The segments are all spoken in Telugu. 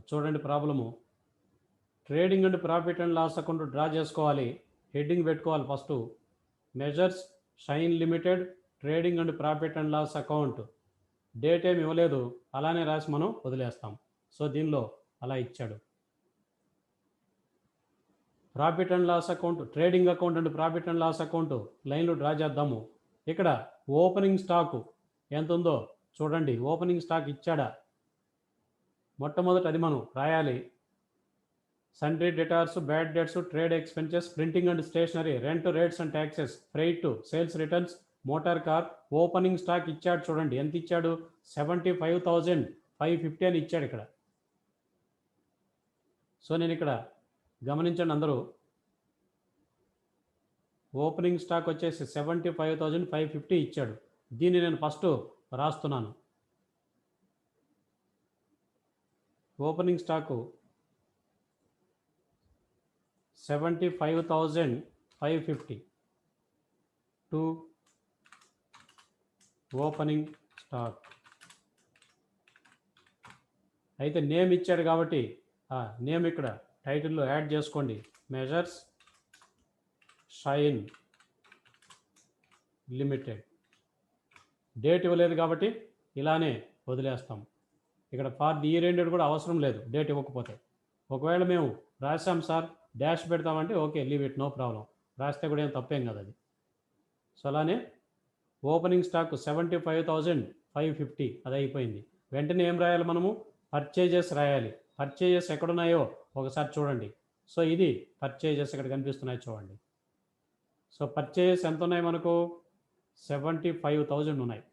చూడండి problem. Trading and profit and loss account draw చేసుకోవాలి. హెడ్డింగ్ పెట్టుకోవాలి first. Messrs Shine limited trading and profit and loss account. Date ఏమి ఇవ్వలేదు, అలానే రాసి మనం వదిలేస్తాం. సో దీనిలో అలా ఇచ్చాడు. Profit and loss account, trading account and profit and loss account లైన్లు డ్రా చేద్దాము. ఇక్కడ ఓపెనింగ్ స్టాకు ఎంత ఉందో చూడండి. ఓపెనింగ్ స్టాక్ ఇచ్చాడా, మొట్టమొదటి అది మనం రాయాలి. Sundry debtors, bad debts, trade expenses, printing and stationery, rent, rates and taxes, freight, sales returns, motor car. Opening stock ఇచ్చాడు చూడండి. ఎంత ఇచ్చాడు? 75,550 అని ఇచ్చాడు ఇక్కడ. సో నేను ఇక్కడ గమనించండి అందరూ. ఓపెనింగ్ స్టాక్ వచ్చేసి 75,550 ఇచ్చాడు. దీన్ని నేను ఫస్ట్ రాస్తున్నాను. Opening stock 75,550 to opening stock. అయితే నేమ్ ఇచ్చాడు కాబట్టి ఆ నేమ్ ఇక్కడ టైటిల్లో యాడ్ చేసుకోండి. Measures Shine limited. డేట్ ఇవ్వలేదు కాబట్టి ఇలానే వదిలేస్తాం. ఇక్కడ ఫార్ ది ఇయర్ ఎండెడ్ కూడా అవసరం లేదు డేట్ ఇవ్వకపోతే. ఒకవేళ మేము రాసాం సార్ డాష్ పెడతామంటే okay, leave it, no problem. రాస్తే కూడా ఏం తప్పేం కదా అది. సో అలానే ఓపెనింగ్ స్టాక్ 75,550 అది అయిపోయింది. వెంటనే ఏం రాయాలి మనము? పర్చేజెస్ రాయాలి. పర్చేజెస్ ఎక్కడున్నాయో ఒకసారి చూడండి. సో ఇది పర్చేజెస్ ఇక్కడ కనిపిస్తున్నాయి చూడండి. సో పర్చేజెస్ ఎంత ఉన్నాయి మనకు? 75,000 ఉన్నాయి.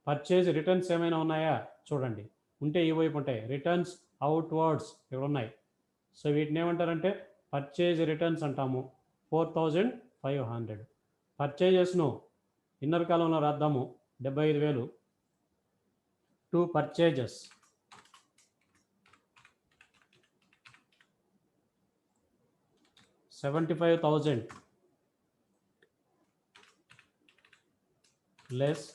పర్చేజ్ రిటర్న్స్ ఏమైనా ఉన్నాయా చూడండి. ఉంటే ఈ వైపు ఉంటాయి. రిటర్న్స్ అవుట్వర్డ్స్ ఇక్కడ ఉన్నాయి. సో వీటిని ఏమంటారంటే పర్చేజ్ రిటర్న్స్ అంటాము. 4,500. పర్చేజెస్ను ఇన్నర్ కాలంలో రాద్దాము. 75,000 to purchases. $75,000 less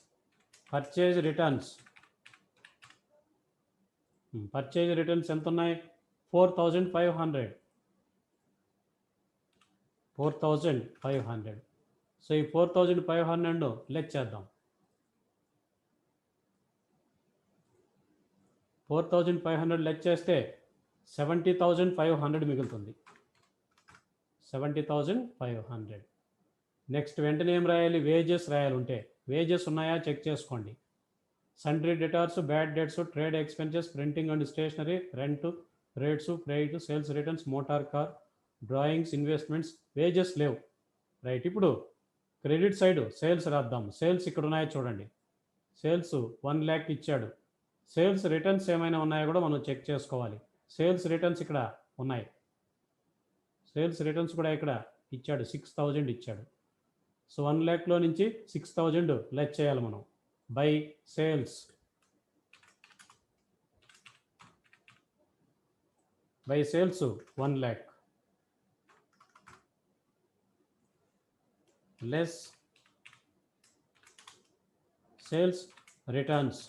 purchase returns. Purchase returns ఎంత ఉన్నాయి? 4,500. 4,500. సో ఈ 4,500 లెక్క చేద్దాం. 4,500 లెక్క చేస్తే 70,500 మిగులుతుంది. 70,500. నెక్స్ట్ వెంటనే ఏం రాయాలి? వేజెస్ రాయాలి. ఉంటే వేజెస్ ఉన్నాయా చెక్ చేసుకోండి. Sundry debtors, bad debts, trade expenses, printing and stationery, rent, rates, freight, sales returns, motor car, drawings, investments. Wages లేవు. రైట్. ఇప్పుడు క్రెడిట్ సైడ్ సేల్స్ రాద్దాం. సేల్స్ ఇక్కడ ఉన్నాయో చూడండి. సేల్స్ 1 lakh ఇచ్చాడు. సేల్స్ రిటర్న్స్ ఏమైనా ఉన్నాయో కూడా మనం చెక్ చేసుకోవాలి. సేల్స్ రిటర్న్స్ ఇక్కడ ఉన్నాయి. సేల్స్ రిటర్న్స్ కూడా ఇక్కడ ఇచ్చాడు. 6,000 ఇచ్చాడు. సో 1 lakhలో నుంచి 6,000 లెస్ చేయాలి మనం. By sales. By sales 1 lakh less sales returns.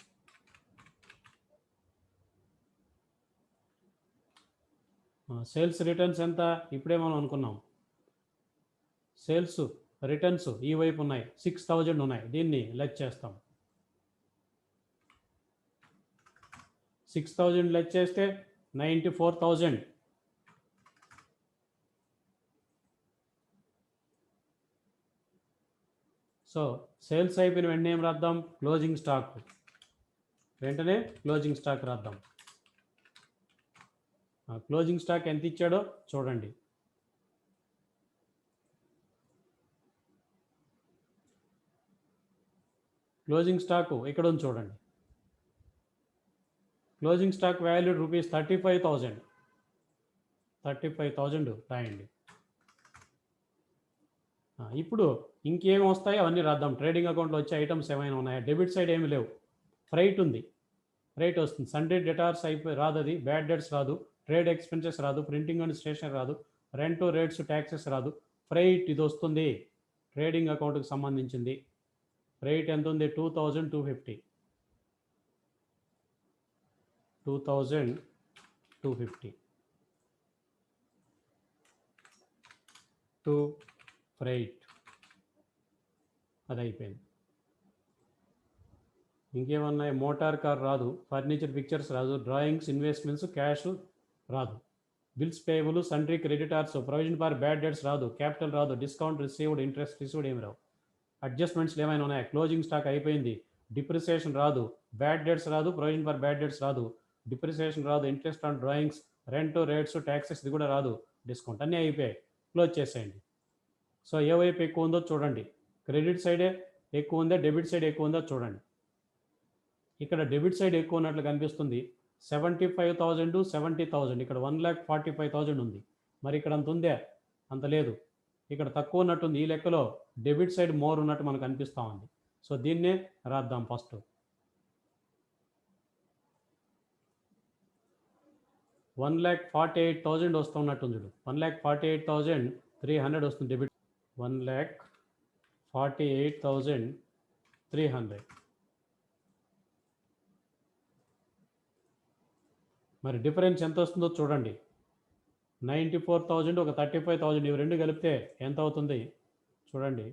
Sales returns ఎంత? ఇప్పుడే మనం అనుకున్నాం. సేల్స్ రిటర్న్స్ ఈ వైపు ఉన్నాయి. 6,000 ఉన్నాయి. దీన్ని లెస్ చేస్తాం. 6,000 లెస్ చేస్తే 94,000. సో సేల్స్ అయిపోయిన వెంటనే ఏం రాద్దాం? Closing stock. వెంటనే క్లోజింగ్ స్టాక్ రాద్దాం. క్లోజింగ్ స్టాక్ ఎంత ఇచ్చాడో చూడండి. క్లోజింగ్ స్టాక్ ఇక్కడ ఉంది చూడండి. Closing stock value rupees 35,000. 35,000 రాయండి. ఇప్పుడు ఇంకేమి వస్తాయో అవన్నీ రాద్దాం. ట్రేడింగ్ అకౌంట్లో వచ్చే ఐటమ్స్ ఏమైనా ఉన్నాయా? డెబిట్ సైడ్ ఏమి లేవు. ఫ్రైట్ ఉంది. ఫ్రైట్ వస్తుంది. సన్రీ డెటార్స్ అయిపోయి రాదు. అది బ్యాడ్ డెట్స్ రాదు. ట్రేడ్ ఎక్స్పెన్సెస్ రాదు. ప్రింటింగ్ అండ్ స్టేషనరీ రాదు. రెంట్, రేట్స్, ట్యాక్సెస్ రాదు. ఫ్రైట్ ఇది వస్తుంది. ట్రేడింగ్ అకౌంట్కి సంబంధించింది. ఫ్రైట్ ఎంత ఉంది? 2,250. 2,250 250. 2 freight. అది అయిపోయింది. ఇంకేమన్నాయి? మోటార్ కార్ రాదు, ఫర్నిచర్ పిక్చర్స్ రాదు, డ్రాయింగ్స్, ఇన్వెస్ట్మెంట్స్, క్యాష్ రాదు, bills payable, sundry creditors, provision for bad debts రాదు, క్యాపిటల్ రాదు, డిస్కౌంట్ రిసీవ్డ్, ఇంట్రెస్ట్ రిసీవ్డ్ ఏమి రావు. అడ్జస్ట్మెంట్స్లు ఏమైనా ఉన్నాయి? క్లోజింగ్ స్టాక్ అయిపోయింది, డిప్రిసియేషన్ రాదు, బ్యాడ్ డెట్స్ రాదు, ప్రొవిజన్ ఫర్ బ్యాడ్ డెట్స్ రాదు, డిప్రిసియేషన్ రాదు, interest on drawings, rent, rates, taxes ఇది కూడా రాదు, డిస్కౌంట్ అన్నీ అయిపోయాయి. క్లోజ్ చేసేయండి. సో ఏ వైపు ఎక్కువ ఉందో చూడండి. క్రెడిట్ సైడే ఎక్కువ ఉందా, డెబిట్ సైడ్ ఎక్కువ ఉందో చూడండి. ఇక్కడ డెబిట్ సైడ్ ఎక్కువ ఉన్నట్లు కనిపిస్తుంది. 75,000 70,000, ఇక్కడ 1,45,000 ఉంది. మరి ఇక్కడ అంత ఉందే? అంత లేదు. ఇక్కడ తక్కువ ఉన్నట్టుంది. ఈ లెక్కలో డెబిట్ సైడ్ మోర్ ఉన్నట్టు మనకు అనిపిస్తూ ఉంది. సో దీన్నే రాద్దాం ఫస్ట్. 1,48,000 వస్తున్నట్టుంది చూడు. 1,48,300 వస్తుంది డెబిట్. 1,48,300. మరి డిఫరెన్స్ ఎంత వస్తుందో చూడండి. 94,000 ఒక 35,000, ఇవి రెండు కలిపితే ఎంత అవుతుంది చూడండి.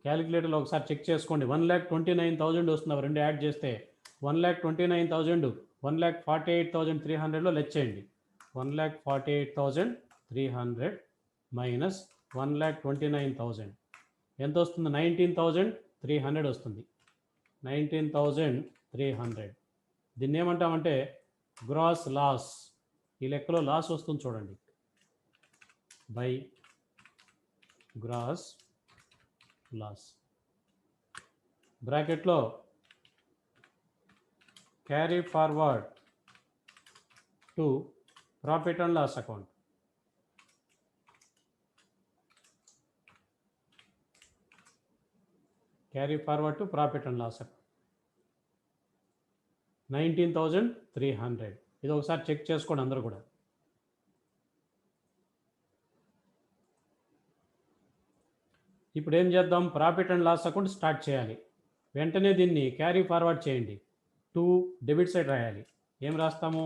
క్యాలిక్యులేటర్లో ఒకసారి చెక్ చేసుకోండి. 1,29,000 వస్తుంది. అవి రెండు యాడ్ చేస్తే 1,29,000 1,48,300లో లెక్చేయండి. 1,48,300 మైనస్ 1,29,000 ఎంత వస్తుంది? 19,300 వస్తుంది. 19,300. దీన్ని ఏమంటామంటే గ్రాస్ లాస్. ఈ లెక్కలో లాస్ వస్తుంది చూడండి. బై గ్రాస్ లాస్ బ్రాకెట్లో carry forward to profit and loss account. Carry forward to profit and loss account 19,300. ఇది ఒకసారి చెక్ చేసుకోండి అందరూ కూడా. ఇప్పుడు ఏం చేద్దాం? Profit and loss account start చేయాలి. వెంటనే దీన్ని క్యారీ ఫార్వర్డ్ చేయండి. 2 డెబిట్ సైడ్ రాయాలి. ఏం రాస్తాము?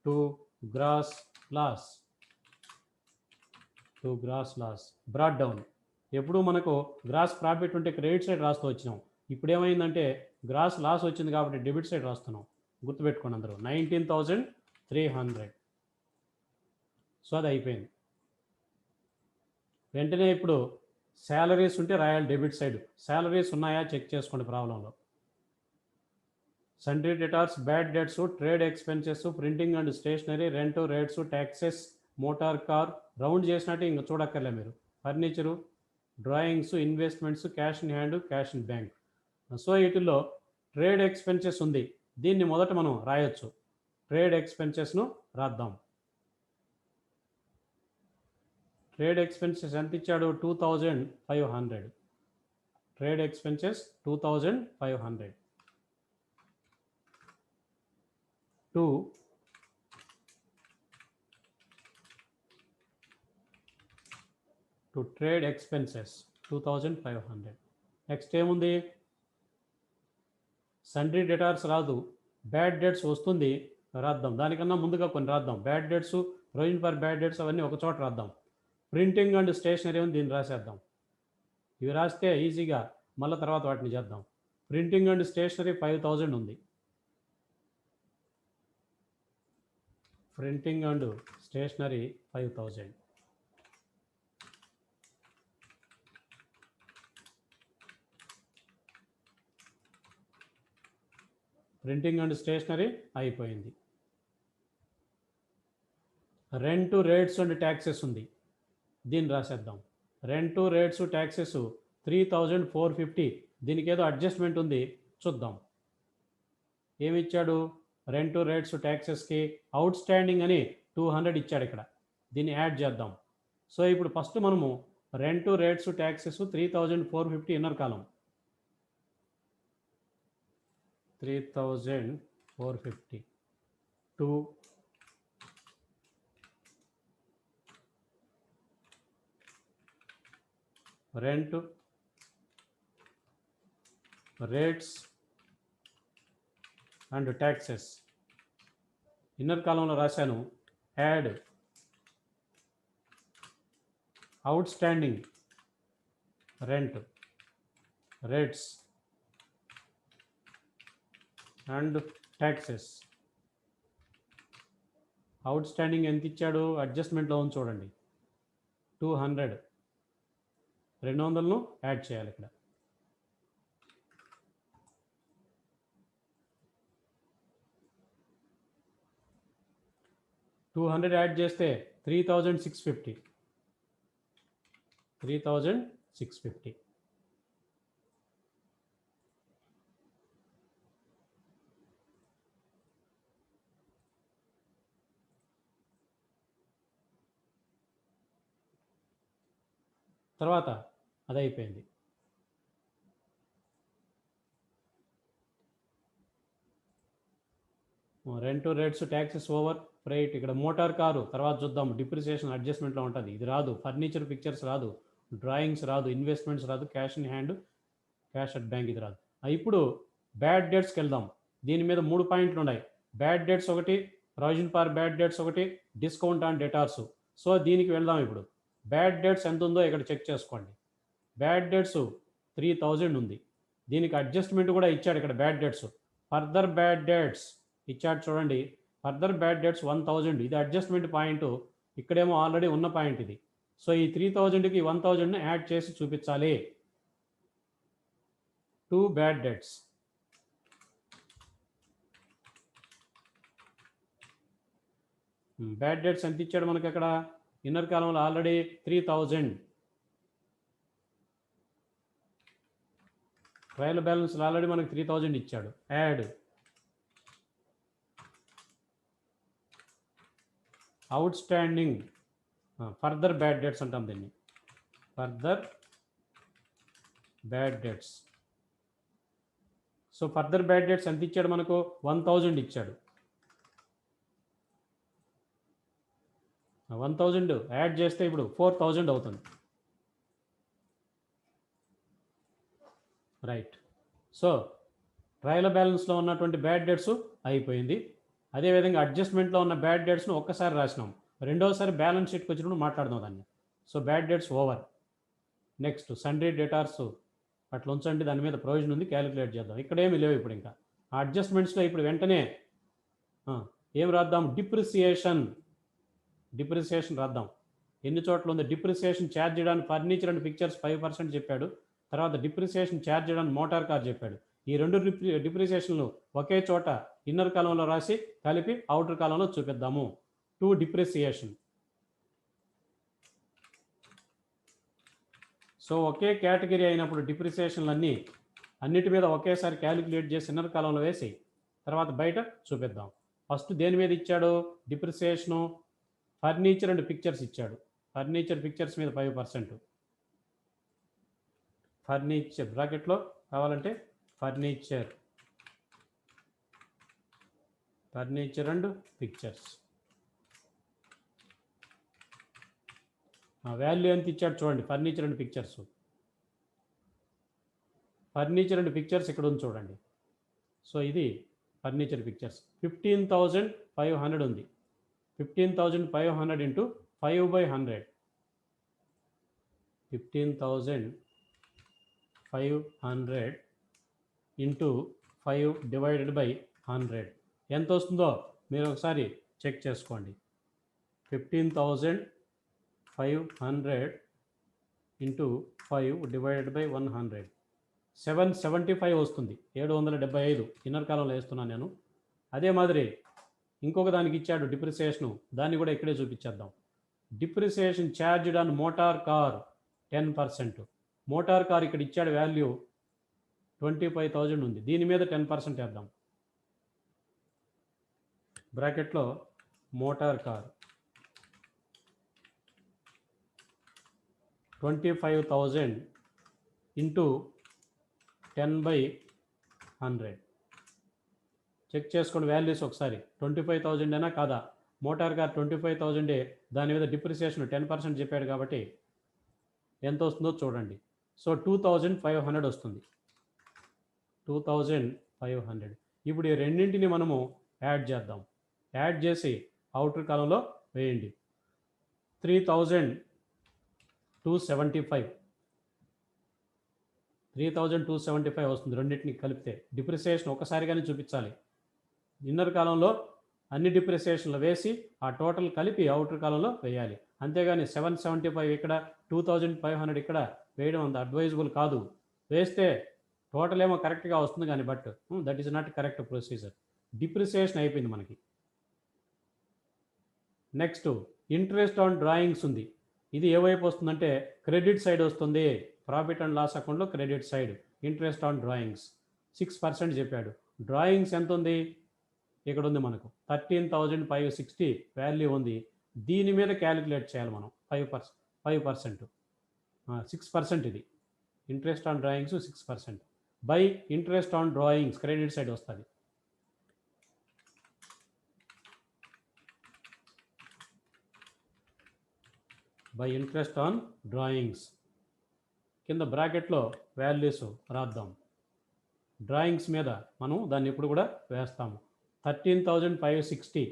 2 gross loss. 2 gross loss brought down. ఎప్పుడు మనకు గ్రాస్ ప్రాఫిట్ ఉంటే క్రెడిట్ సైడ్ రాస్తూ వచ్చినాం. ఇప్పుడు ఏమైందంటే గ్రాస్ లాస్ వచ్చింది కాబట్టి డెబిట్ సైడ్ రాస్తున్నాం. గుర్తుపెట్టుకోండి అందరూ. 19,300. సో అది అయిపోయింది. వెంటనే ఇప్పుడు శాలరీస్ ఉంటే రాయాలి డెబిట్ సైడ్. శాలరీస్ ఉన్నాయా చెక్ చేసుకోండి ప్రాబ్లంలో. Sundry debtors, bad debts, trade expenses, printing and stationery, rent, rates, taxes, motor car round చేసినట్టు ఇంకా చూడక్కర్లే మీరు. Furniture, drawings, investments, cash in hand, cash in bank. So వీటిల్లో ట్రేడ్ ఎక్స్పెన్సెస్ ఉంది. దీన్ని మొదట మనం రాయొచ్చు. ట్రేడ్ ఎక్స్పెన్సెస్ను రాద్దాం. ట్రేడ్ ఎక్స్పెన్సెస్ ఎంత ఇచ్చాడు? 2,500. Trade expenses 2,500 to trade expenses 2,500. Next ఏముంది? సండ్రీ డెటార్స్ రాదు, బ్యాడ్ డెట్స్ వస్తుంది, రాద్దాం. దానికన్నా ముందుగా కొన్ని రాద్దాం. Bad debts, provision for bad debts అవన్నీ ఒక చోట రాద్దాం. ప్రింటింగ్ అండ్ స్టేషనరీ ఉంది, దీన్ని రాసేద్దాం. ఇవి రాస్తే ఈజీగా మళ్ళీ తర్వాత వాటిని చేద్దాం. ప్రింటింగ్ అండ్ స్టేషనరీ 5,000 ఉంది. Printing and stationery 5,000. Printing and stationery అయిపోయింది. రెంట్, రేట్స్ అండ్ ట్యాక్సెస్ ఉంది, దీన్ని రాసేద్దాం. Rent, rates, taxes 3,450. దీనికి ఏదో అడ్జస్ట్మెంట్ ఉంది, చూద్దాం. ఏమిచ్చాడు? రెంట్, రేట్స్, ట్యాక్సెస్కి అవుట్ స్టాండింగ్ అని 200 ఇచ్చాడు ఇక్కడ. దీన్ని యాడ్ చేద్దాం. సో ఇప్పుడు ఫస్ట్ మనము rent, rates, taxes 3,450 inner column. 3,450 to rent, rates, and taxes. Inner కాలంలో రాశాను add out standing rent rates and taxes. Out standing ఎంత ఇచ్చాడు అడ్జస్ట్మెంట్లో ఉంది చూడండి, 200. 200ను యాడ్ చేయాలి ఇక్కడ. యాడ్ చేస్తే 3650. 3650. తర్వాత అది అయిపోయింది. Rent rates taxes over freight. ఇక్కడ మోటార్ కారు తర్వాత చూద్దాం, డిప్రిసియేషన్ అడ్జస్ట్మెంట్లో ఉంటుంది. ఇది రాదు, ఫర్నిచర్ పిక్చర్స్ రాదు, డ్రాయింగ్స్ రాదు, ఇన్వెస్ట్మెంట్స్ రాదు, cash in hand, cash at bank ఇది రాదు. ఇప్పుడు బ్యాడ్ డేట్స్కి వెళ్దాం. దీని మీద 3 పాయింట్లు ఉన్నాయి. బ్యాడ్ డేట్స్ ఒకటి, ప్రొవిజన్ ఫర్ బ్యాడ్ డేట్స్ ఒకటి, డిస్కౌంట్ ఆన్ డేటార్స్. సో దీనికి వెళ్దాం. ఇప్పుడు బ్యాడ్ డేట్స్ ఎంత ఉందో ఇక్కడ చెక్ చేసుకోండి. బ్యాడ్ డేట్స్ 3000 ఉంది. దీనికి అడ్జస్ట్మెంట్ కూడా ఇచ్చాడు ఇక్కడ. Bad dates further bad dates ఇచ్చాడు చూడండి. Further bad dates 1000. ఇది అడ్జస్ట్మెంట్ పాయింట్, ఇక్కడేమో ఆల్రెడీ ఉన్న పాయింట్ ఇది. సో ఈ 3000కి 1000ని యాడ్ చేసి చూపించాలి. 2 బ్యాడ్ డేట్స్. బ్యాడ్ డేట్స్ ఎంత ఇచ్చాడు మనకి అక్కడ ఇన్నర్ కాలంలో ఆల్రెడీ 3000. ట్రయల్ బ్యాలెన్స్ ఆల్రెడీ మనకి 3000 ఇచ్చాడు. Add out standing further bad dates అంటాం దీన్ని. Further bad dates. So further bad dates ఎంత ఇచ్చాడు మనకు 1000 ఇచ్చాడు. 1000 యాడ్ చేస్తే ఇప్పుడు 4000 అవుతుంది. రైట్. సో ట్రయల్ బ్యాలెన్స్లో ఉన్నటువంటి బ్యాడ్ డేట్స్ అయిపోయింది. అదేవిధంగా అడ్జస్ట్మెంట్లో ఉన్న బ్యాడ్ డేట్స్ను ఒక్కసారి రాసినాం, రెండోసారి బ్యాలెన్స్ షీట్కి వచ్చినప్పుడు మాట్లాడదాం దాన్ని. So bad dates over. Next sundry డేటార్స్ అట్లా ఉంచండి, దాని మీద ప్రొవిజన్ ఉంది, క్యాలిక్యులేట్ చేద్దాం. ఇక్కడ ఏమి లేవు ఇప్పుడు. ఇంకా అడ్జస్ట్మెంట్స్లో ఇప్పుడు వెంటనే ఏం రాద్దాం, డిప్రిసియేషన్ రాద్దాం. ఎన్ని చోట్ల ఉంది డిప్రిసియేషన్ ఛార్జ్ చేయడానికి? ఫర్నిచర్ అండ్ పిక్చర్స్ 5% చెప్పాడు. తర్వాత డిప్రిసియేషన్ ఛార్జ్ చేయడానికి మోటార్ కార్ చెప్పాడు. ఈ 2 డిప్రిసియేషన్లు ఒకే చోట ఇన్నర్ కాలంలో రాసి కలిపి అవుటర్ కాలంలో చూపిద్దాము. 2 డిప్రిసియేషన్. సో ఒకే కేటగిరీ అయినప్పుడు డిప్రిసియేషన్లు అన్నిటి మీద ఒకేసారి క్యాలిక్యులేట్ చేసి ఇన్నర్ కాలంలో వేసి తర్వాత బయట చూపిద్దాం. ఫస్ట్ దేని మీద ఇచ్చాడు డిప్రిసియేషను? ఫర్నిచర్ అండ్ పిక్చర్స్ ఇచ్చాడు. ఫర్నిచర్ పిక్చర్స్ మీద 5%. ఫర్నిచర్ బ్రాకెట్లో కావాలంటే ఫర్నిచర్ అండ్ పిక్చర్స్. వాల్యూ ఎంత ఇచ్చాడు చూడండి. ఫర్నిచర్ అండ్ పిక్చర్స్ ఇక్కడ ఉంది చూడండి. సో ఇది ఫర్నిచర్ పిక్చర్స్ 15,500 ఉంది. 15,500 ఇంటూ 5/100. 15,500 ఇంటూ 5/100 ఎంత వస్తుందో మీరు ఒకసారి చెక్ చేసుకోండి. 15,500 ఇంటూ 5/100 775 వస్తుంది. 775 ఇన్నర్ కాలంలో వేస్తున్నాను నేను. అదే మాదిరి ఇంకొక దానికి ఇచ్చాడు డిప్రిసియేషను, దాన్ని కూడా ఇక్కడే చూపించేద్దాం. Depreciation charged on motor car 10%. Motor car ఇక్కడ ఇచ్చాడు వాల్యూ 25,000 ఉంది. దీని మీద 10% వేద్దాం. బ్రాకెట్లో మోటార్ కార్ 25,000 ఇంటూ 10/100. చెక్ చేసుకోండి వాల్యూస్ ఒకసారి. 25,000 అయినా కాదా? Motor car 25,000. దాని మీద డిప్రిసియేషన్ 10% చెప్పాడు కాబట్టి ఎంత వస్తుందో చూడండి. సో 2,500 వస్తుంది. 2,500. ఇప్పుడు ఈ రెండింటిని మనము యాడ్ చేద్దాం. యాడ్ చేసి అవుటర్ కాలంలో వేయండి. 3275 వస్తుంది రెండింటిని కలిపితే. డిప్రిసియేషన్ ఒకసారిగానే చూపించాలి. ఇన్నర్ కాలంలో అన్ని డిప్రిసియేషన్లు వేసి ఆ టోటల్ కలిపి అవుటర్ కాలంలో వేయాలి. అంతేగాని 775 ఇక్కడ 2500 ఇక్కడ వేయడం అంత అడ్వైజబుల్ కాదు. వేస్తే టోటల్ ఏమో కరెక్ట్గా వస్తుంది కానీ but that is not correct procedure. Depreciation అయిపోయింది మనకి. నెక్స్ట్ ఇంట్రెస్ట్ ఆన్ డ్రాయింగ్స్ ఉంది. ఇది ఏ వైపు వస్తుందంటే క్రెడిట్ సైడ్ వస్తుంది. ప్రాఫిట్ అండ్ లాస్ అకౌంట్లో credit side interest on drawings 6% చెప్పాడు. డ్రాయింగ్స్ ఎంత ఉంది? ఇక్కడ ఉంది మనకు 13,560 వాల్యూ ఉంది. దీని మీద క్యాలిక్యులేట్ చేయాలి మనం 5%. 6% ఇది interest on drawings 6% by interest on drawings credit side వస్తుంది. బై ఇంట్రెస్ట్ ఆన్ డ్రాయింగ్స్ కింద బ్రాకెట్లో వాల్యూస్ రాద్దాం. డ్రాయింగ్స్ మీద మనం దాన్ని ఇప్పుడు కూడా వేస్తాము. 13,560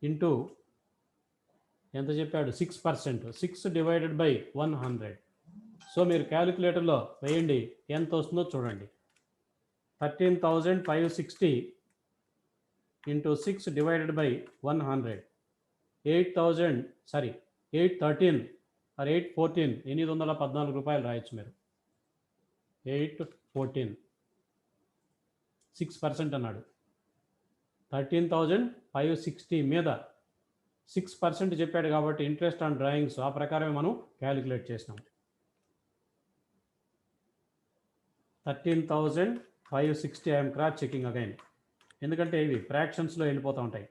ఇంటూ ఎంత చెప్పాడు? 6%. 6 డివైడెడ్ బై 100. సో మీరు క్యాలిక్యులేటర్లో వేయండి, ఎంత వస్తుందో చూడండి. 13,560 ఇంటూ 6 డివైడెడ్ బై 100. 813 ఆర్ 814 814 రూపాయలు రాయొచ్చు మీరు. 814 6% అన్నాడు. 13,560 మీద 6% చెప్పాడు కాబట్టి ఇంట్రెస్ట్ ఆన్ డ్రాయింగ్స్ ఆ ప్రకారమే మనం క్యాలిక్యులేట్ చేసినాం. 13,560 ఐఎమ్ క్రాస్ చెకింగ్ అగైన్, ఎందుకంటే ఇవి ఫ్రాక్షన్స్లో వెళ్ళిపోతూ ఉంటాయి.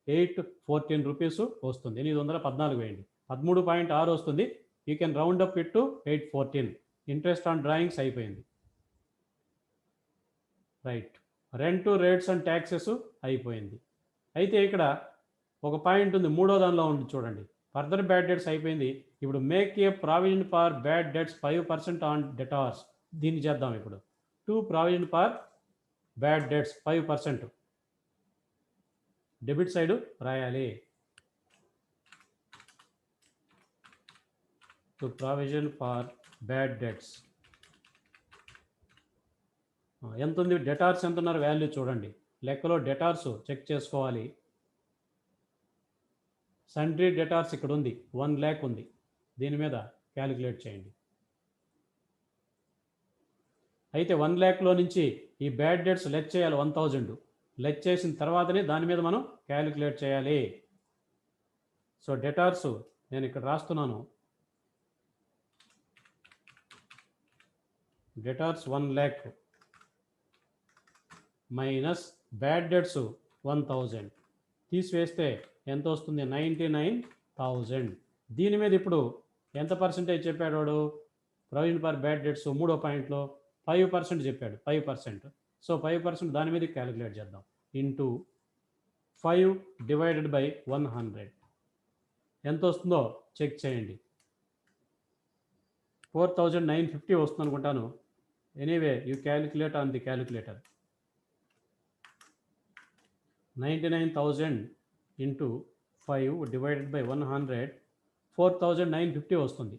814 రూపీస్ వస్తుంది. 814 వేయండి. 13.6 వస్తుంది. You can round up it to 814. Interest on drawings అయిపోయింది. Right. Rent, rates and taxes అయిపోయింది. అయితే ఇక్కడ ఒక పాయింట్ ఉంది, మూడో దానిలో ఉంది చూడండి. ఫర్దర్ బ్యాడ్ డెట్స్ అయిపోయింది. ఇప్పుడు make a provision for bad debts 5% on debtors. దీన్ని చేద్దాం ఇప్పుడు. To provision for bad debts 5% debit side రాయాలి. To provision for bad debts ఎంత ఉంది? డెటార్స్ ఎంత ఉన్నారు వాల్యూ చూడండి. లెక్కలో డెటార్స్ చెక్ చేసుకోవాలి. సండ్రీ డెటార్స్ ఇక్కడ ఉంది, 1 lakh ఉంది. దీని మీద క్యాలిక్యులేట్ చేయండి. అయితే 1 lakhలో నుంచి ఈ బ్యాడ్ డెట్స్ లెస్ చేయాలి. 1000 లెస్ చేసిన తర్వాతనే దాని మీద మనం క్యాలిక్యులేట్ చేయాలి. సో డెటార్స్ నేను ఇక్కడ రాస్తున్నాను. Debtors 1 lakh minus bad debts 1000 తీసివేస్తే ఎంత వస్తుంది? 99,000. దీని మీద ఇప్పుడు ఎంత పర్సెంటేజ్ చెప్పాడు వాడు? ప్రొవిజన్ ఫర్ బ్యాడ్ డెట్స్ మూడో పాయింట్లో 5% చెప్పాడు. 5%. సో 5% దాని మీద క్యాలిక్యులేట్ చేద్దాం. ఇంటూ 5 డివైడెడ్ బై 100 ఎంత వస్తుందో చెక్ చేయండి. 4,950 వస్తుంది అనుకుంటాను. Anyway you calculate on the calculator. 99,000 into 5 divided by 100 4,950 వస్తుంది.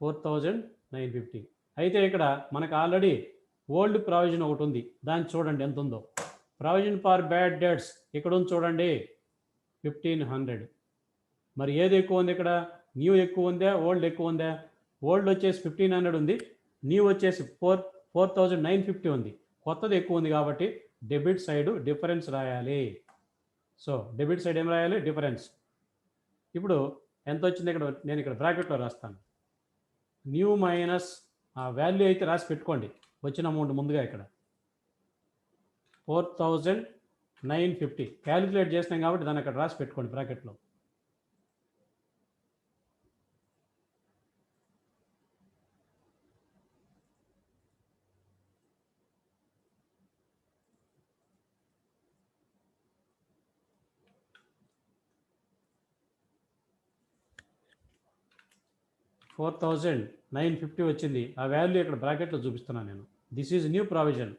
4,950. అయితే ఇక్కడ మనకు ఆల్రెడీ ఓల్డ్ ప్రావిజన్ ఒకటి ఉంది, దాన్ని చూడండి ఎంత ఉందో. ప్రావిజన్ ఫర్ బ్యాడ్ డెట్స్ ఇక్కడ ఉంది చూడండి, 1,500. మరి ఏది ఎక్కువ ఉంది ఇక్కడ? న్యూ ఎక్కువ ఉందా, ఓల్డ్ ఎక్కువ ఉందా? ఓల్డ్ వచ్చేసి 1,500 ఉంది, న్యూ వచ్చేసి 4,950 ఉంది. కొత్తది ఎక్కువ ఉంది కాబట్టి డెబిట్ సైడ్ డిఫరెన్స్ రాయాలి. సో డెబిట్ సైడ్ ఏం రాయాలి? డిఫరెన్స్. ఇప్పుడు ఎంత వచ్చింది ఇక్కడ? నేను ఇక్కడ బ్రాకెట్లో రాస్తాను. న్యూ మైనస్ ఆ వాల్యూ అయితే రాసి పెట్టుకోండి, వచ్చిన అమౌంట్ ముందుగా ఇక్కడ 4,950 క్యాలిక్యులేట్ చేసినాం కాబట్టి దాన్ని అక్కడ రాసి పెట్టుకోండి బ్రాకెట్లో. 4950 వచ్చింది. ఆ వాల్యూ ఇక్కడ బ్రాకెట్లో చూపిస్తున్నాను నేను. This is new provision,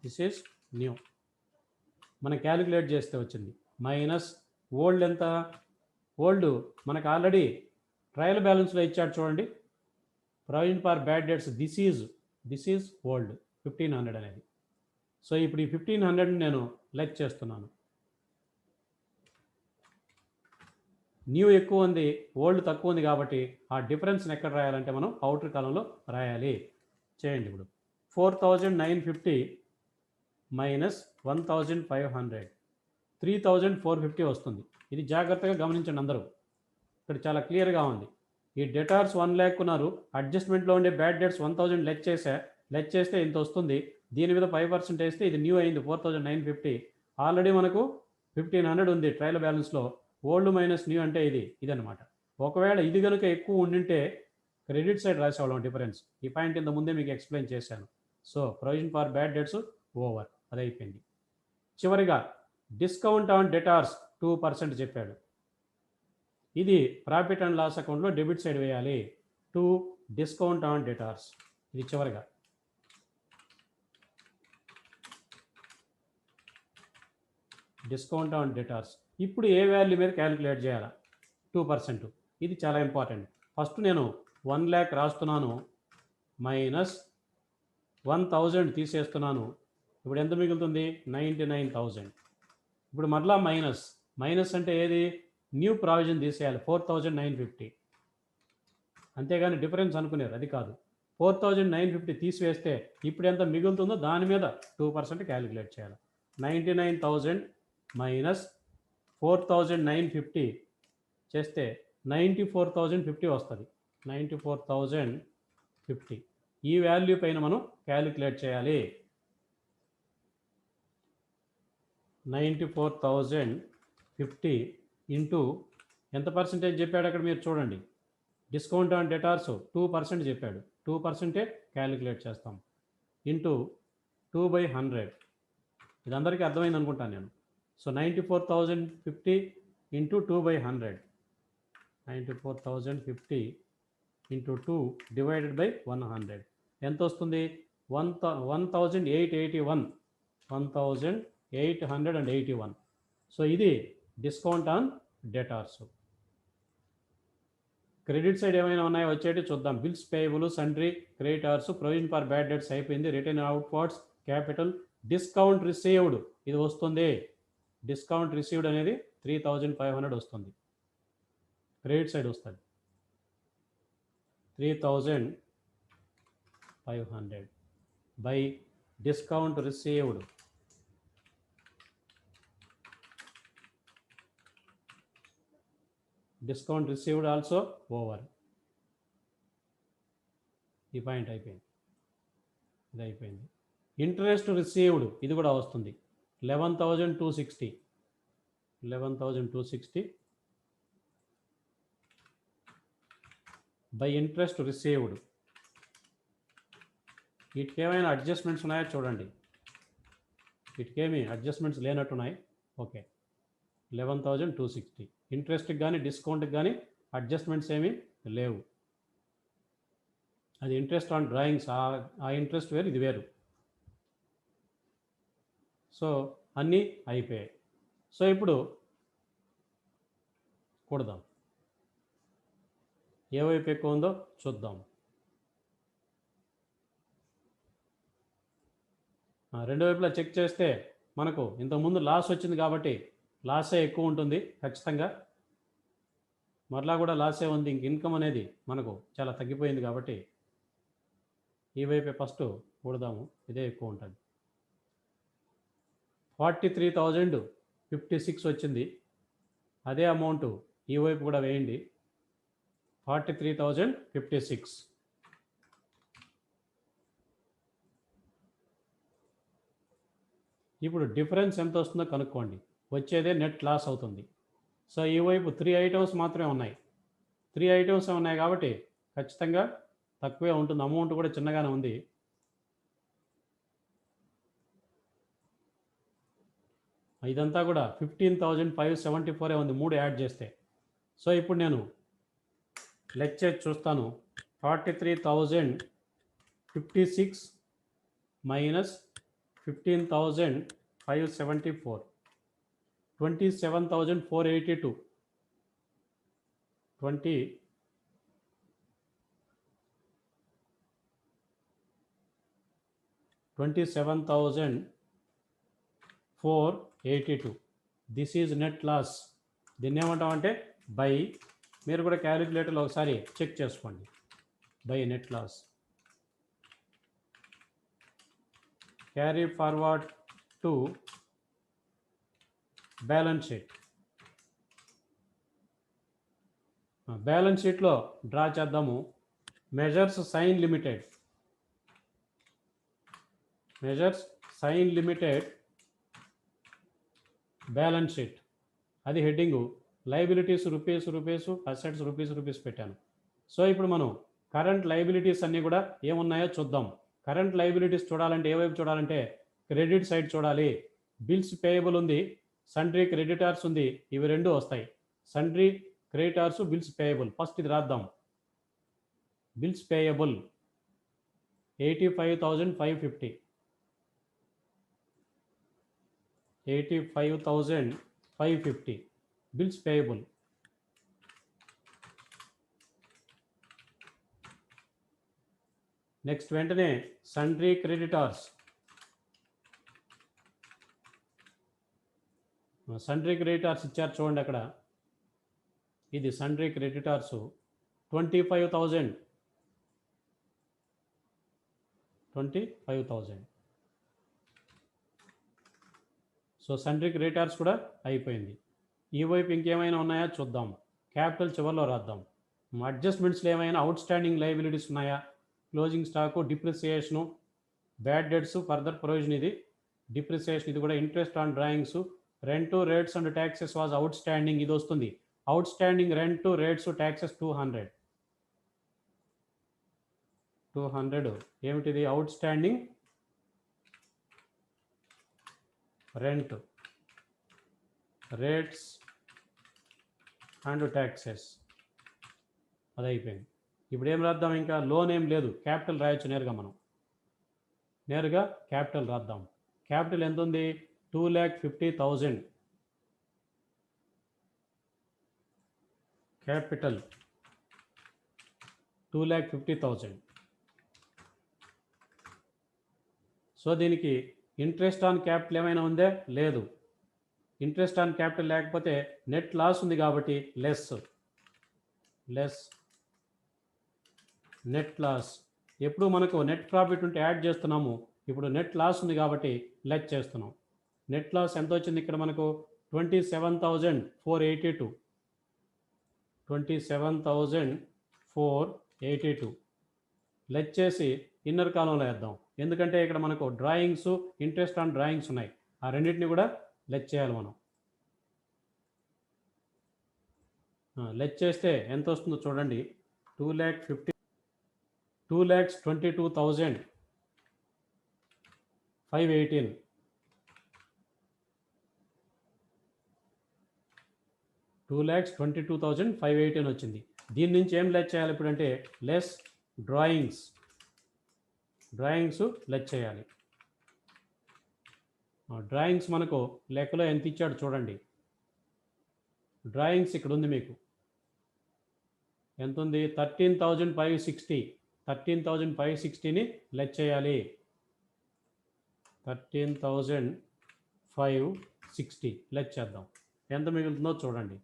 this is new. మనం క్యాలిక్యులేట్ చేస్తే వచ్చింది మైనస్ ఓల్డ్ ఎంత, ఓల్డ్ మనకు ఆల్రెడీ ట్రయల్ బ్యాలెన్స్లో ఇచ్చాడు చూడండి, provision for bad debts, this is old 1500 అనేది. సో ఇప్పుడు ఈ 1500 నేను లెక్ చేస్తున్నాను. న్యూ ఎక్కువ ఉంది, ఓల్డ్ తక్కువ ఉంది కాబట్టి ఆ డిఫరెన్స్ని ఎక్కడ రాయాలంటే మనం అవుటర్ కాలంలో రాయాలి. చేయండి. ఇప్పుడు 4950 మైనస్ 1500 3450 వస్తుంది. ఇది జాగ్రత్తగా గమనించండి అందరూ, ఇక్కడ చాలా క్లియర్గా ఉంది. ఈ డెటార్స్ 1 lakh ఉన్నారు, అడ్జస్ట్మెంట్లో ఉండే బ్యాడ్ డెట్స్ 1000 లెక్ చేస్తే ఇంత వస్తుంది. దీని మీద 5% వేస్తే ఇది న్యూ అయింది 4950. ఆల్రెడీ మనకు 1500 ఉంది ట్రయల్ బ్యాలెన్స్లో. ఓల్డ్ మైనస్ న్యూ అంటే ఇదనమాట. ఒకవేళ ఇది కనుక ఎక్కువ ఉండింటే క్రెడిట్ సైడ్ రాసేవాళ్ళం డిఫరెన్స్. ఈ పాయింట్ ఇంత ముందే మీకు ఎక్స్ప్లెయిన్ చేశాను. So provision for bad debts over, అది అయిపోయింది. చివరిగా డిస్కౌంట్ ఆన్ డెటార్స్ 2% చెప్పాడు. ఇది ప్రాఫిట్ అండ్ లాస్ అకౌంట్లో డెబిట్ సైడ్ వేయాలి. 2 డిస్కౌంట్ ఆన్ డెటార్స్, ఇది చివరిగా. డిస్కౌంట్ ఆన్ డెటార్స్ ఇప్పుడు ఏ వాల్యూ మీద క్యాలిక్యులేట్ చేయాలా? 2%. ఇది చాలా ఇంపార్టెంట్. ఫస్ట్ నేను 1 lakh రాస్తున్నాను, మైనస్ 1000 తీసేస్తున్నాను. ఇప్పుడు ఎంత మిగులుతుంది? 99,000. ఇప్పుడు మరలా మైనస్ అంటే ఏది? న్యూ ప్రావిజన్ తీసేయాలి 4950. అంతేగాని డిఫరెన్స్ అనుకునేది అది కాదు. 4950 తీసివేస్తే ఇప్పుడు ఎంత మిగులుతుందో దాని మీద 2% క్యాలిక్యులేట్ చేయాలి. 99,000 మైనస్ 4950 చేస్తే 94,050 వస్తుంది. 94,050 ఈ వాల్యూ పైన మనం క్యాలిక్యులేట్ చేయాలి. 94,050 ఇంటూ ఎంత పర్సెంటేజ్ చెప్పాడు అక్కడ మీరు చూడండి. డిస్కౌంట్ ఆన్ డెటార్స్ 2% చెప్పాడు, 2% క్యాలిక్యులేట్ చేస్తాం. ఇంటూ 2/100. ఇది అందరికీ అర్థమైంది అనుకుంటాను నేను. So 94,050 into 2/100. 94,050 into 2 divided by 100 ఎంత వస్తుంది? 1881. 1881. సో ఇది discount on debtors. Credit side ఏమైనా ఉన్నాయో వచ్చేటి చూద్దాం. Bills payable, sundry, creditors, provision for bad debts అయిపోయింది. Return outwards, capital, discount received ఇది వస్తుంది. డిస్కౌంట్ రిసీవ్డ్ అనేది 3500 వస్తుంది. క్రెడిట్ సైడ్ వస్తుంది 3500 by discount received. Discount received also over. ఈ పాయింట్ అయిపోయింది, ఇది అయిపోయింది. ఇంట్రెస్ట్ రిసీవ్డ్ ఇది కూడా వస్తుంది 11,260. 11,260 బై ఇంట్రెస్ట్ రిసీవ్డ్. వీటికి ఏమైనా అడ్జస్ట్మెంట్స్ ఉన్నాయో చూడండి. వీటికేమి అడ్జస్ట్మెంట్స్ లేనట్టున్నాయి. ఓకే, 11,260. ఇంట్రెస్ట్కి కానీ డిస్కౌంట్కి కానీ అడ్జస్ట్మెంట్స్ ఏమీ లేవు. అది ఇంట్రెస్ట్ ఆన్ డ్రాయింగ్స్, ఆ ఇంట్రెస్ట్ వేరు, ఇది వేరు. సో అన్నీ అయిపోయాయి. సో ఇప్పుడు కూడదాం, ఏ వైపు ఎక్కువ ఉందో చూద్దాం. రెండు వైపులా చెక్ చేస్తే మనకు ఇంతకుముందు లాస్ వచ్చింది కాబట్టి లాసే ఎక్కువ ఉంటుంది ఖచ్చితంగా. మరలా కూడా లాసే ఉంది. ఇంక ఇన్కమ్ అనేది మనకు చాలా తగ్గిపోయింది కాబట్టి ఈ వైపే ఫస్ట్ కూడదాము, ఇదే ఎక్కువ ఉంటుంది. 43,056 వచ్చింది. అదే అమౌంట్ ఈ వైపు కూడా వేయండి, 43,056. ఇప్పుడు డిఫరెన్స్ ఎంత వస్తుందో కనుక్కోండి. వచ్చేదే నెట్ లాస్ అవుతుంది. సో ఈ వైపు 3 ఐటమ్స్ మాత్రమే ఉన్నాయి. 3 ఐటమ్స్ ఉన్నాయి కాబట్టి ఖచ్చితంగా తక్కువే ఉంటుంది. అమౌంట్ కూడా చిన్నగానే ఉంది. ఇదంతా కూడా 15,574 ఉంది 3 యాడ్ చేస్తే. సో ఇప్పుడు నేను లెక్చర్ చూస్తాను. 43,056 minus 15,574, 27,482, 27,482. This is net loss. దీన్ని ఏమంటామంటే బై, మీరు కూడా క్యాలిక్యులేటర్లో ఒకసారి చెక్ చేసుకోండి. By net loss. Carry forward to balance sheet. Balance షీట్లో డ్రా చేద్దాము. Messrs Sign Limited, Messrs Sign Limited balance sheet, అది heading. Liabilities rupees, assets rupees పెట్టాను. సో ఇప్పుడు మనం కరెంట్ లైబిలిటీస్ అన్నీ కూడా ఏమున్నాయో చూద్దాం. కరెంట్ లైబిలిటీస్ చూడాలంటే ఏ వైపు చూడాలంటే క్రెడిట్ సైడ్ చూడాలి. బిల్స్ పేయబుల్ ఉంది, సండ్రీ క్రెడిటార్స్ ఉంది, ఇవి రెండు వస్తాయి. Sundry creditors, bills payable. First ఇది రాద్దాం. Bills payable 85,550, 85,550 bills payable. Next వెంటనే సండ్రీ క్రెడిటార్స్, సండ్రీ క్రెడిటార్స్ ఇచ్చారు చూడండి అక్కడ. ఇది sundry creditors 25,000, 25,000. So sundry creditors కూడా అయిపోయింది. ఈ వైపు ఇంకేమైనా ఉన్నాయా చూద్దాం. క్యాపిటల్ చివరిలో రాద్దాం. అడ్జస్ట్మెంట్స్లో ఏమైనా అవుట్ స్టాండింగ్ లైబిలిటీస్ ఉన్నాయా? Closing stock, depreciation, bad debts, further provision, ఇది డిప్రిసియేషన్, ఇది కూడా interest on drawings, rent, rates and taxes was outstanding, ఇది వస్తుంది. Outstanding rent, rates, taxes 200. ఏమిటిది? Outstanding rent, rates and taxes, అది అయిపోయింది. ఇప్పుడు ఏం రాద్దాం? ఇంకా లోన్ ఏం లేదు, క్యాపిటల్ రాయొచ్చు నేరుగా. మనం నేరుగా క్యాపిటల్ రాద్దాం. క్యాపిటల్ ఎంత ఉంది? 2,50,000. క్యాపిటల్ 2,50,000. సో దీనికి ఇంట్రెస్ట్ ఆన్ క్యాపిటల్ ఏమైనా ఉందే? లేదు. ఇంట్రెస్ట్ ఆన్ క్యాపిటల్ లేకపోతే నెట్ లాస్ ఉంది కాబట్టి లెస్ నెట్ లాస్. ఎప్పుడు మనకు నెట్ ప్రాఫిట్ ఉంటే యాడ్ చేస్తున్నాము, ఇప్పుడు నెట్ లాస్ ఉంది కాబట్టి లెస్ చేస్తున్నాం. నెట్ లాస్ ఎంత వచ్చింది ఇక్కడ మనకు? 27,482, 27,482. లెస్ చేసి ఇన్నర్ కాలంలో వేద్దాం. ఎందుకంటే ఇక్కడ మనకు డ్రాయింగ్స్, ఇంట్రెస్ట్ ఆన్ డ్రాయింగ్స్ ఉన్నాయి, ఆ రెండింటిని కూడా లెస్ చేయాలి మనం. లెస్ చేస్తే ఎంత వస్తుందో చూడండి. 2,22,518, 2,22,518 వచ్చింది. దీని నుంచి ఏం లెస్ చేయాలి ఇప్పుడు అంటే లెస్ డ్రాయింగ్స్ లెస్ చేయాలి. డ్రాయింగ్స్ మనకు లెక్కలో ఎంత ఇచ్చాడు చూడండి. డ్రాయింగ్స్ ఇక్కడ ఉంది మీకు, ఎంత ఉంది? 13,560. 13,560ని లెస్ చేయాలి. 13,560 లెస్ చేద్దాం. ఎంత మిగులుతుందో చూడండి.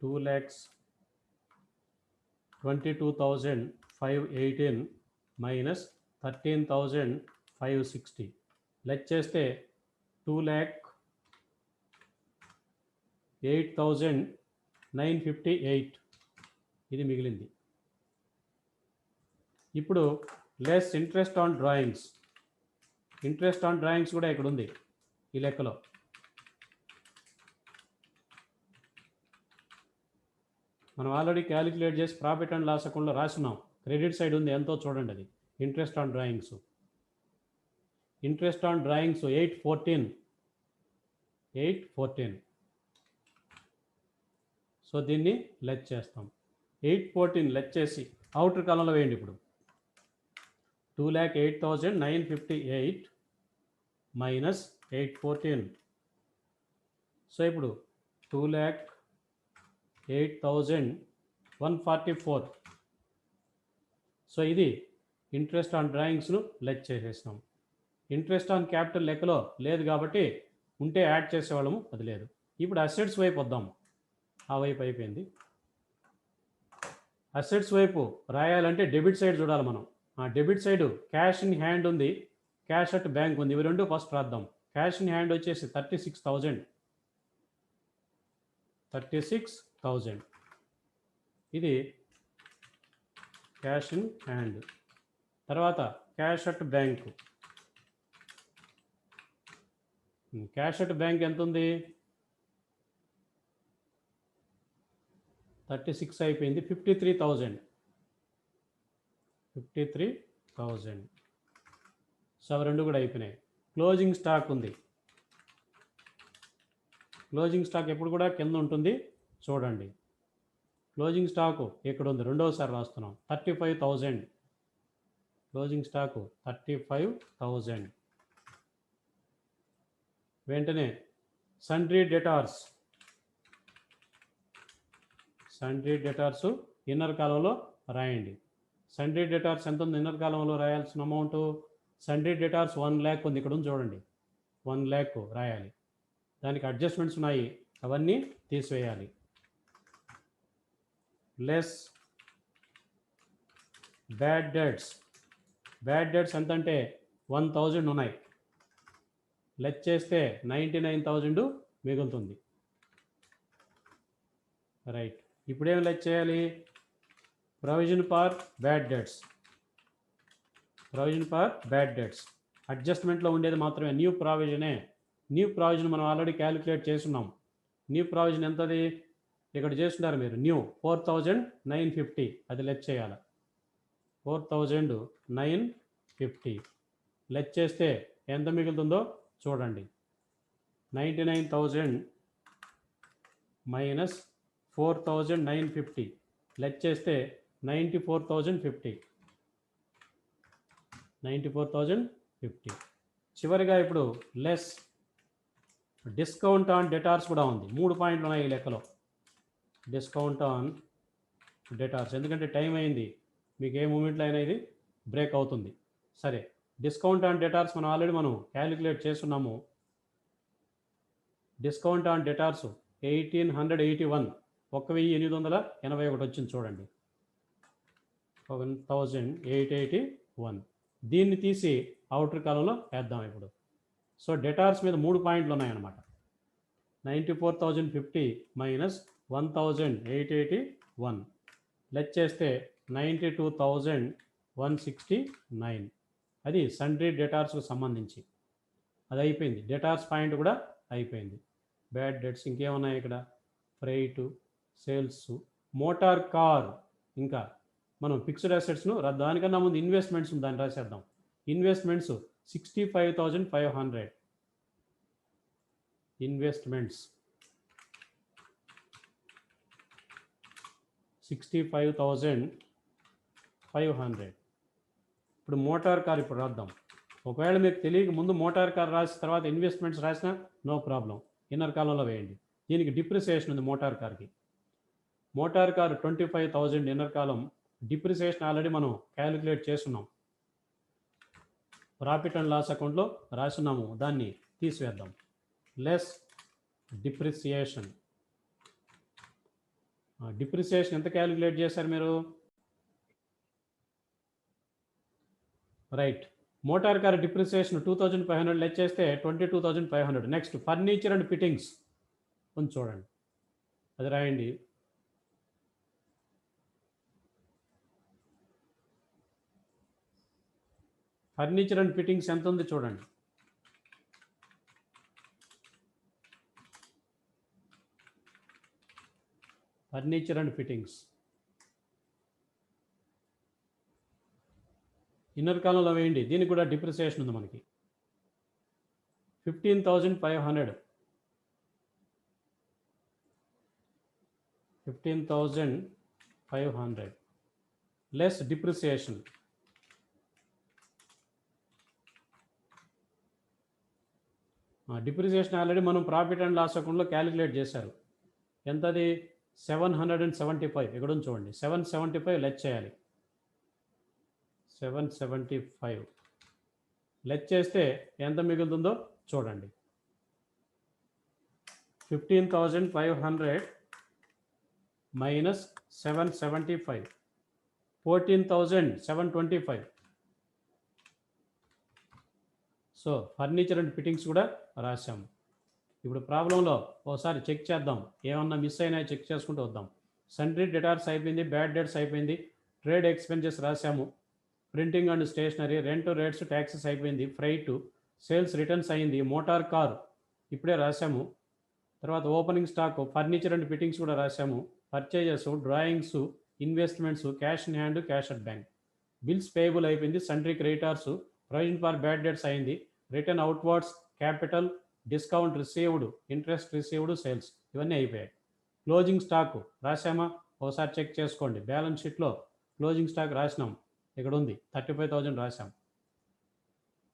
2,22,518 మైనస్ 13,560 లెస్ చేస్తే 2,08,958 ఇది మిగిలింది. ఇప్పుడు less interest on drawings. Interest on drawings కూడా ఇక్కడ ఉంది ఈ లెక్కలో. మనం ఆల్రెడీ క్యాలిక్యులేట్ చేసి ప్రాఫిట్ అండ్ లాస్ అకౌంట్లో రాస్తున్నాం. క్రెడిట్ సైడ్ ఉంది, ఎంతో చూడండి. అది interest on drawings. Interest on drawings 814. So దీన్ని లెస్ చేస్తాం. 814 లెస్ చేసి అవుటర్ కాలంలో వేయండి. ఇప్పుడు 2,08,958 మైనస్ 814. సో ఇప్పుడు 2,08,144. సో ఇది ఇంట్రెస్ట్ ఆన్ డ్రాయింగ్స్ను లెస్ చేసేసినాం. ఇంట్రెస్ట్ ఆన్ క్యాపిటల్ లెక్కలో లేదు కాబట్టి ఉంటే యాడ్ చేసేవాళ్ళము, అది లేదు. ఇప్పుడు అసెట్స్ వైపు వద్దాం. ఆ వైపు అయిపోయింది. అసెట్స్ వైపు రాయాలంటే డెబిట్ సైడ్ చూడాలి మనం. ఆ debit side cash in hand ఉంది, క్యాష్ అట్ బ్యాంక్ ఉంది. ఇవి రెండు ఫస్ట్ రాద్దాం. క్యాష్ ఇన్ హ్యాండ్ వచ్చేసి 36,000. ఇది క్యాష్ ఇన్ హ్యాండ్. తర్వాత cash at bank. Cash at bank ఎంత ఉంది? 36 అయిపోయింది. 53,000. సో అవి రెండు కూడా అయిపోయినాయి. క్లోజింగ్ స్టాక్ ఉంది. క్లోజింగ్ స్టాక్ ఎప్పుడు కూడా కింద ఉంటుంది, చూడండి. క్లోజింగ్ స్టాకు ఇక్కడ ఉంది, రెండవసారి రాస్తున్నాం. 35,000. Closing stock 35,000. వెంటనే సండ్రీ డెటార్స్ ఇన్నర్ కాలంలో రాయండి. సండ్రీ డెటార్స్ ఎంత ఉంది ఇన్నర్ కాలంలో రాయాల్సిన అమౌంట్? సండ్రీ డెటార్స్ 1 lakh ఉంది, ఇక్కడ ఉంది చూడండి. 1 lakh రాయాలి. దానికి అడ్జస్ట్మెంట్స్ ఉన్నాయి, అవన్నీ తీసివేయాలి. లెస్ బ్యాడ్ డెట్స్ ఎంత అంటే 1,000 ఉన్నాయి. లెస్ చేస్తే 99,000 మిగులుతుంది. రైట్. ఇప్పుడేం లెస్ చేయాలి? Provision for bad debts. అడ్జస్ట్మెంట్లో ఉండేది మాత్రమే న్యూ ప్రావిజన్ మనం ఆల్రెడీ క్యాలిక్యులేట్ చేస్తున్నాం. న్యూ ప్రావిజన్ ఎంతది? ఇక్కడ చేస్తున్నారు మీరు. న్యూ 4,950, అది లెస్ చేయాలి. 4,950 లెస్ చేస్తే ఎంత మిగులుతుందో చూడండి. 99,000 మైనస్ 4,950 లెస్ చేస్తే 94,050. చివరిగా ఇప్పుడు లెస్ డిస్కౌంట్ ఆన్ డెటార్స్ కూడా ఉంది. 3 పాయింట్లు ఉన్నాయి ఈ లెక్కలో. డిస్కౌంట్ ఆన్ డెటార్స్, ఎందుకంటే టైం అయింది, మీకు ఏ మూమెంట్లో అయినా ఇది బ్రేక్ అవుతుంది. సరే, డిస్కౌంట్ ఆన్ డెటార్స్ మనం క్యాలిక్యులేట్ చేస్తున్నాము. డిస్కౌంట్ ఆన్ డెటార్స్ 1,881, 1,881 వచ్చింది చూడండి. 1,881. దీన్ని తీసి అవుటర్ కాలంలో వేద్దాం ఇప్పుడు. సో డెటార్స్ మీద 3 పాయింట్లు ఉన్నాయన్నమాట. 94,050 మైనస్ 1,881 లెస్ చేస్తే 92,169. అది సండ్రీ డెటార్స్కు సంబంధించి అది అయిపోయింది. డెటార్స్ పాయింట్ కూడా అయిపోయింది. బ్యాడ్ డెట్స్ ఇంకేమున్నాయి ఇక్కడ? ఫ్రైట్, సేల్స్, మోటార్ కార్, ఇంకా మనం ఫిక్స్డ్ అసెట్స్ను దానికన్నా ముందు ఇన్వెస్ట్మెంట్స్ దాన్ని రాసేద్దాం. ఇన్వెస్ట్మెంట్స్ 65,500. ఇన్వెస్ట్మెంట్స్ 65,500. ఇప్పుడు మోటార్ కార్ ఇప్పుడు రాద్దాం. ఒకవేళ మీకు తెలియక ముందు మోటార్ కార్ రాసిన తర్వాత ఇన్వెస్ట్మెంట్స్ రాసినా నో ప్రాబ్లం, ఇన్నర్ కాలంలో వేయండి. దీనికి డిప్రిసియేషన్ ఉంది మోటార్ కార్కి. మోటార్ కార్ 25,000 ఇన్నర్ కాలం. డిప్రిసియేషన్ ఆల్రెడీ మనం క్యాలిక్యులేట్ చేస్తున్నాం, ప్రాఫిట్ అండ్ లాస్ అకౌంట్లో రాస్తున్నాము, దాన్ని తీసివేద్దాం. Less depreciation. డిప్రిసియేషన్ ఎంత క్యాలిక్యులేట్ చేశారు మీరు? Right. Motor car depreciation 2,500 less చేస్తే 22,500. నెక్స్ట్ ఫర్నిచర్ అండ్ ఫిట్టింగ్స్ కొంచెం చూడండి, అది రాయండి. ఫర్నిచర్ అండ్ ఫిట్టింగ్స్ ఎంత ఉంది చూడండి. ఫర్నిచర్ అండ్ ఫిట్టింగ్స్ ఇన్నర్ కాలంలో వేయండి. దీనికి కూడా డిప్రిసియేషన్ ఉంది మనకి. 15,500. 15,500 500 లెస్ డిప్రిసియేషన్. డిప్రిసియేషన్ ఆల్రెడీ మనం ప్రాఫిట్ అండ్ లాస్ అకౌంట్లో క్యాలిక్యులేట్ చేశారు. ఎంతది 775. ఇక్కడ ఉంది చూడండి, 775 లెస్ చేయాలి. 775 లెస్ చేస్తే ఎంత మిగులుతుందో చూడండి. 15,500 minus 775, 14,725. So furniture and fittings కూడా రాసాము. ఇప్పుడు ప్రాబ్లంలో ఒకసారి చెక్ చేద్దాం, ఏమన్నా మిస్ అయినా చెక్ చేసుకుంటూ వద్దాం. సన్రీ డెటార్స్ అయిపోయింది, బ్యాడ్ డెట్స్ అయిపోయింది, ట్రేడ్ ఎక్స్పెన్సెస్ రాసాము, printing and stationery, rent rates taxes అయిపోయింది, ఫ్రైట్, సేల్స్ రిటర్న్స్ అయింది, మోటార్ కార్ ఇప్పుడే రాసాము. తర్వాత opening stock, furniture and fittings కూడా రాసాము, purchases, drawings, investments, cash in hand, cash at bank, bills payable అయిపోయింది, sundry creditors, provision for bad debts అయింది, return outwards, capital, discount received, interest received, sales ఇవన్నీ అయిపోయాయి. క్లోజింగ్ స్టాక్ రాసామా, ఒకసారి చెక్ చేసుకోండి. బ్యాలెన్స్ షీట్లో క్లోజింగ్ స్టాక్ రాసినాం, ఇక్కడ ఉంది 35,000 రాసాం.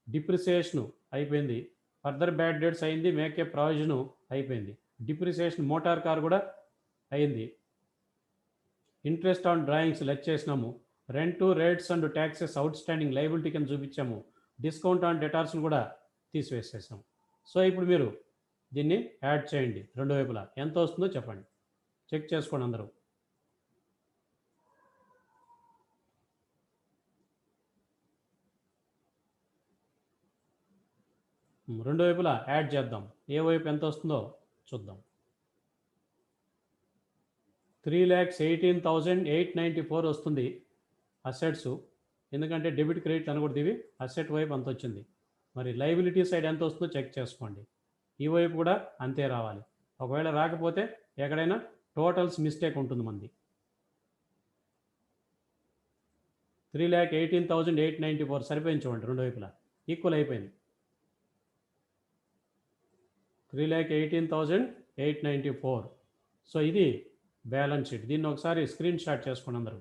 డిప్రిసియేషను అయిపోయింది, ఫర్దర్ బ్యాడ్ డెట్స్ అయింది, మేకే ప్రావిజను అయిపోయింది, డిప్రిసియేషన్ మోటార్ కార్ కూడా అయింది, ఇంట్రెస్ట్ ఆన్ డ్రాయింగ్స్ లెస్ చేసినాము, rent rates and taxes out standing liability కింద చూపించాము, డిస్కౌంట్ ఆన్ డెటార్స్ను కూడా తీసివేసేసాం. సో ఇప్పుడు మీరు దీన్ని యాడ్ చేయండి, రెండు వైపులా ఎంత వస్తుందో చెప్పండి, చెక్ చేసుకోండి అందరూ. రెండు వైపులా యాడ్ చేద్దాం, ఏ వైపు ఎంత వస్తుందో చూద్దాం. 3,18,894 వస్తుంది అసెట్స్, ఎందుకంటే డెబిట్ క్రెడిట్ అనకూడదు, ఇవి అసెట్ వైపు అంత వచ్చింది. మరి లైబిలిటీ సైడ్ ఎంత వస్తుందో చెక్ చేసుకోండి, ఈ వైపు కూడా అంతే రావాలి. ఒకవేళ రాకపోతే ఎక్కడైనా టోటల్స్ మిస్టేక్ ఉంటుంది మంది. 3,18,894 సరిపోయింది చూడండి, రెండు వైపులా ఈక్వల్ అయిపోయింది. 3,18,894. సో ఇది బ్యాలెన్స్ షీట్. దీన్ని ఒకసారి స్క్రీన్ షాట్ చేసుకోండి అందరూ.